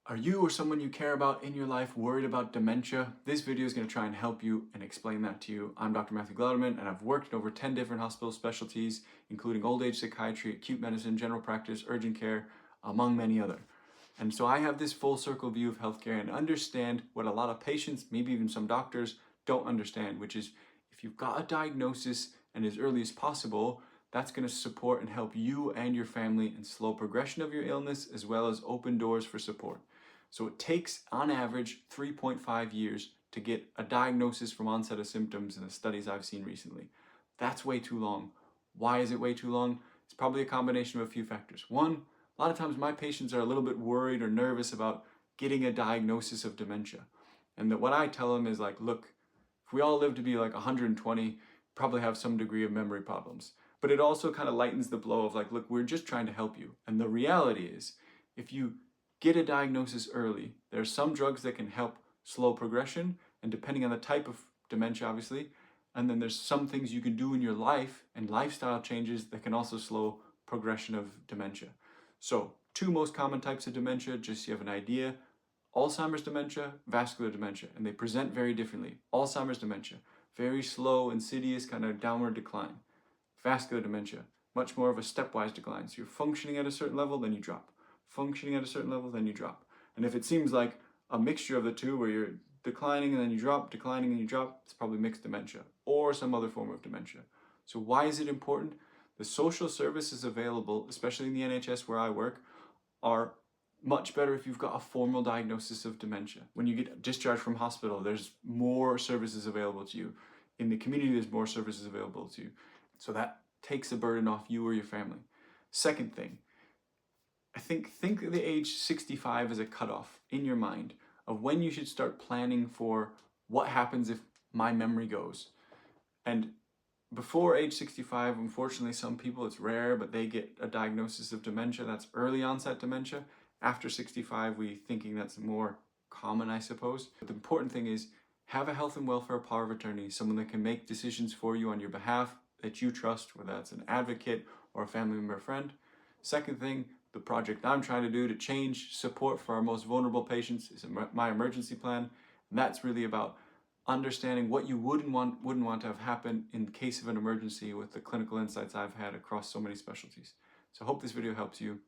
Are you or someone you care about in your life worried about dementia? This video is going to try and help you and explain that to you. I'm Dr. Matthew Gloudeman, and I've worked in over 10 different hospital specialties, including old age psychiatry, acute medicine, general practice, urgent care, among many other. And so I have this full circle view of healthcare and understand what a lot of patients, maybe even some doctors, don't understand, which is if you've got a diagnosis and as early as possible, that's going to support and help you and your family and slow progression of your illness as well as open doors for support. So it takes, on average, 3.5 years to get a diagnosis from onset of symptoms in the studies I've seen recently. That's way too long. Why is it way too long? It's probably a combination of a few factors. One, a lot of times my patients are a little bit worried or nervous about getting a diagnosis of dementia. And that what I tell them is like, look, if we all live to be like 120, probably have some degree of memory problems. But it also kind of lightens the blow of like, look, we're just trying to help you. And the reality is, if you get a diagnosis early, there are some drugs that can help slow progression, and depending on the type of dementia, obviously, and then there's some things you can do in your life and lifestyle changes that can also slow progression of dementia. So, two most common types of dementia, just so you have an idea: Alzheimer's dementia, vascular dementia, and they present very differently. Alzheimer's dementia, very slow, insidious, kind of downward decline. Vascular dementia, much more of a stepwise decline. So you're functioning at a certain level, then you drop. Functioning at a certain level, then you drop. And if it seems like a mixture of the two, where you're declining and then you drop, declining and you drop, it's probably mixed dementia or some other form of dementia. So why is it important? The social services available, especially in the NHS where I work, are much better if you've got a formal diagnosis of dementia. When you get discharged from hospital, there's more services available to you. In the community, there's more services available to you. So that takes the burden off you or your family. Second thing, I think the age 65 as a cutoff in your mind of when you should start planning for what happens if my memory goes. And before age 65, unfortunately, some people, it's rare, but they get a diagnosis of dementia. That's early onset dementia. After 65, we thinking that's more common, I suppose. But the important thing is have a health and welfare power of attorney, someone that can make decisions for you on your behalf that you trust, whether that's an advocate or a family member or friend. Second thing, the project I'm trying to do to change support for our most vulnerable patients is my emergency plan. And that's really about understanding what you wouldn't want to have happen in case of an emergency with the clinical insights I've had across so many specialties. So I hope this video helps you.